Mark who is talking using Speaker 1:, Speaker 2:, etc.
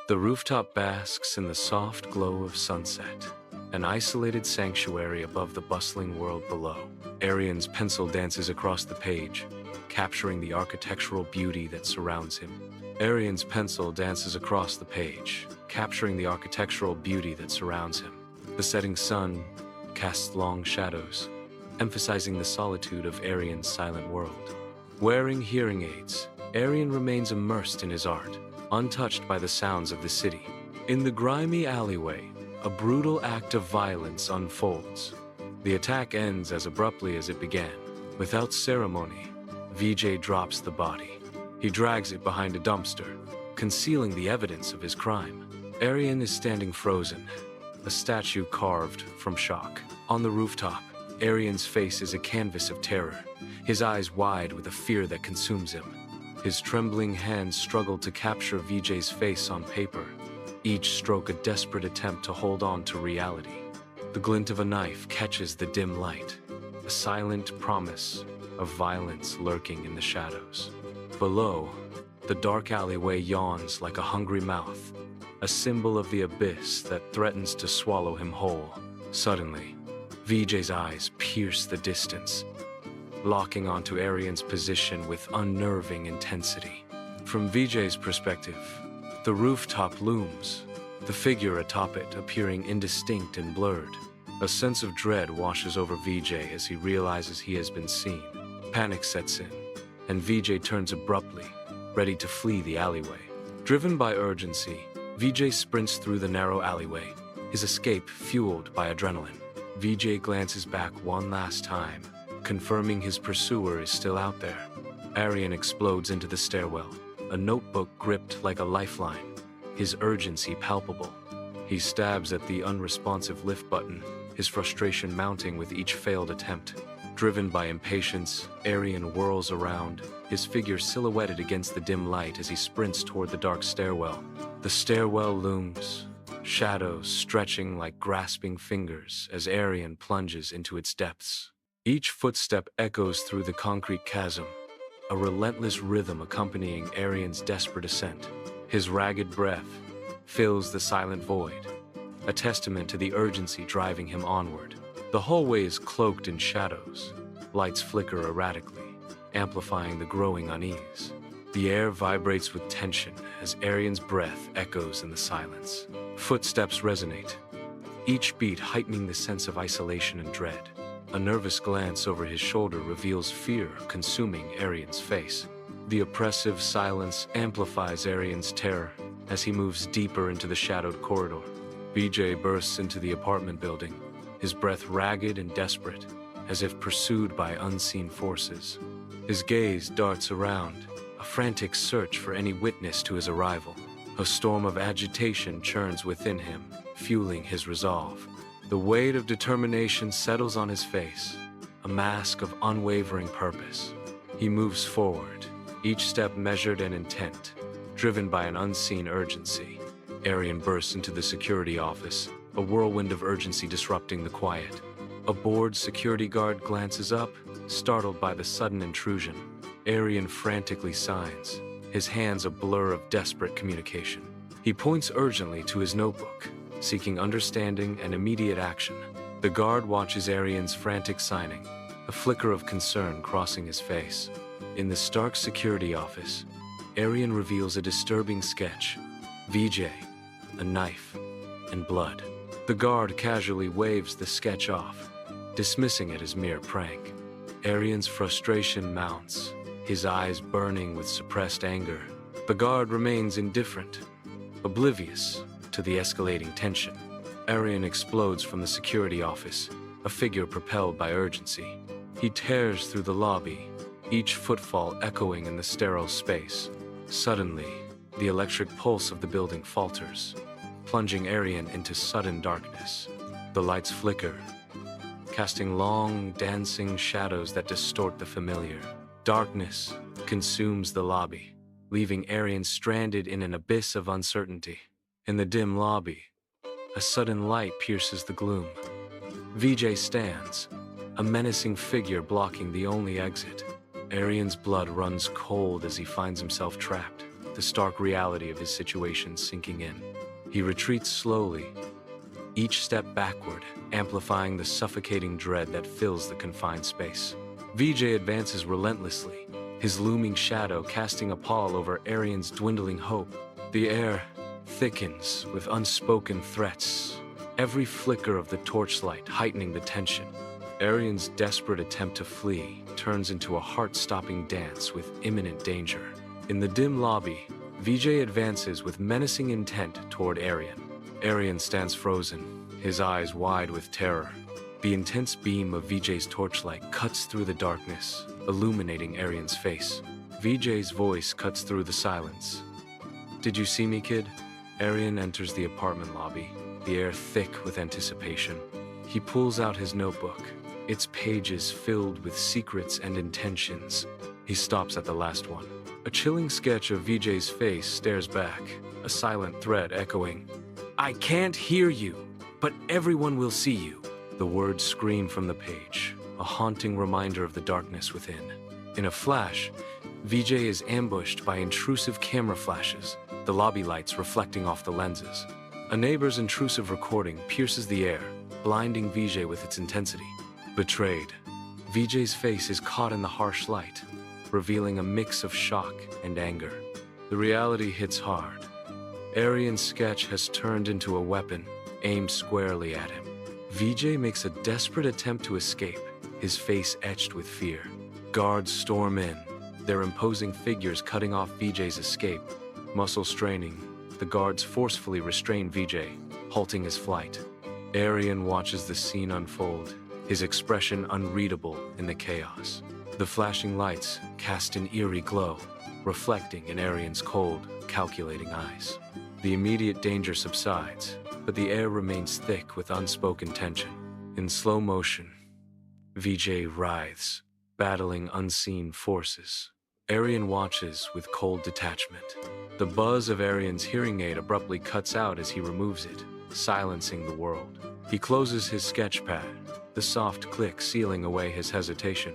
Speaker 1: The rooftop basks in the soft glow of sunset, an isolated sanctuary above the bustling world below. Aryan's pencil dances across the page, capturing the architectural beauty that surrounds him. Aryan's pencil dances across the page, capturing the architectural beauty that surrounds him. The setting sun casts long shadows, emphasizing the solitude of Aryan's silent world. Wearing hearing aids, Aryan remains immersed in his art, untouched by the sounds of the city. In the grimy alleyway, a brutal act of violence unfolds. The attack ends as abruptly as it began. Without ceremony, Vijay drops the body. He drags it behind a dumpster, concealing the evidence of his crime. Aryan is standing frozen, a statue carved from shock. On the rooftop, Aryan's face is a canvas of terror, his eyes wide with a fear that consumes him. His trembling hands struggle to capture Vijay's face on paper, each stroke a desperate attempt to hold on to reality. The glint of a knife catches the dim light, a silent promise of violence lurking in the shadows. Below, the dark alleyway yawns like a hungry mouth, a symbol of the abyss that threatens to swallow him whole. Suddenly, Vijay's eyes pierce the distance, locking onto Aryan's position with unnerving intensity. From Vijay's perspective, the rooftop looms, the figure atop it appearing indistinct and blurred. A sense of dread washes over Vijay as he realizes he has been seen. Panic sets in, and Vijay turns abruptly, ready to flee the alleyway. Driven by urgency, Vijay sprints through the narrow alleyway, his escape fueled by adrenaline. Vijay glances back one last time, confirming his pursuer is still out there. Aryan explodes into the stairwell, a notebook gripped like a lifeline, his urgency palpable. He stabs at the unresponsive lift button, his frustration mounting with each failed attempt. Driven by impatience, Aryan whirls around, his figure silhouetted against the dim light as he sprints toward the dark stairwell. The stairwell looms, shadows stretching like grasping fingers as Aryan plunges into its depths. Each footstep echoes through the concrete chasm, a relentless rhythm accompanying Aryan's desperate ascent. His ragged breath fills the silent void, a testament to the urgency driving him onward. The hallway is cloaked in shadows. Lights flicker erratically, amplifying the growing unease. The air vibrates with tension as Aryan's breath echoes in the silence. Footsteps resonate, each beat heightening the sense of isolation and dread. A nervous glance over his shoulder reveals fear consuming Aryan's face. The oppressive silence amplifies Aryan's terror as he moves deeper into the shadowed corridor. Vijay bursts into the apartment building, his breath ragged and desperate, as if pursued by unseen forces. His gaze darts around, a frantic search for any witness to his arrival. A storm of agitation churns within him, fueling his resolve. The weight of determination settles on his face, a mask of unwavering purpose. He moves forward, each step measured and intent, driven by an unseen urgency. Aryan bursts into the security office, a whirlwind of urgency disrupting the quiet. A bored security guard glances up, startled by the sudden intrusion. Aryan frantically signs, his hands a blur of desperate communication. He points urgently to his notebook, seeking understanding and immediate action. The guard watches Aryan's frantic signing, a flicker of concern crossing his face. In the stark security office, Aryan reveals a disturbing sketch. Vijay, a knife, and blood. The guard casually waves the sketch off, dismissing it as mere prank. Aryan's frustration mounts, his eyes burning with suppressed anger. The guard remains indifferent, oblivious to the escalating tension. Aryan explodes from the security office, a figure propelled by urgency. He tears through the lobby, each footfall echoing in the sterile space. Suddenly, the electric pulse of the building falters, plunging Aryan into sudden darkness. The lights flicker, casting long, dancing shadows that distort the familiar. Darkness consumes the lobby, leaving Aryan stranded in an abyss of uncertainty. In the dim lobby, a sudden light pierces the gloom. Vijay stands, a menacing figure blocking the only exit. Aryan's blood runs cold as he finds himself trapped. The the stark reality of his situation sinking in. He retreats slowly, each step backward, amplifying the suffocating dread that fills the confined space. Vijay advances relentlessly, his looming shadow casting a pall over Aryan's dwindling hope. The air thickens with unspoken threats, every flicker of the torchlight heightening the tension. Aryan's desperate attempt to flee turns into a heart-stopping dance with imminent danger. In the dim lobby, Vijay advances with menacing intent toward Aryan. Aryan stands frozen, his eyes wide with terror. The intense beam of Vijay's torchlight cuts through the darkness, illuminating Aryan's face. Vijay's voice cuts through the silence. "Did you see me, kid?" Aryan enters the apartment lobby, the air thick with anticipation. He pulls out his notebook, its pages filled with secrets and intentions. He stops at the last one. A chilling sketch of Vijay's face stares back, a silent thread echoing, "I can't hear you, but everyone will see you." The words scream from the page, a haunting reminder of the darkness within. In a flash, Vijay is ambushed by intrusive camera flashes, the lobby lights reflecting off the lenses. A neighbor's intrusive recording pierces the air, blinding Vijay with its intensity. Betrayed, Vijay's face is caught in the harsh light, revealing a mix of shock and anger. The reality hits hard. Aryan's sketch has turned into a weapon, aimed squarely at him. Vijay makes a desperate attempt to escape, his face etched with fear. Guards storm in, their imposing figures cutting off Vijay's escape. Muscle straining, the guards forcefully restrain Vijay, halting his flight. Aryan watches the scene unfold, his expression unreadable in the chaos. The flashing lights cast an eerie glow, reflecting in Aryan's cold, calculating eyes. The immediate danger subsides, but the air remains thick with unspoken tension. In slow motion, Vijay writhes, battling unseen forces. Aryan watches with cold detachment. The buzz of Aryan's hearing aid abruptly cuts out as he removes it, silencing the world. He closes his sketch pad, the soft click sealing away his hesitation.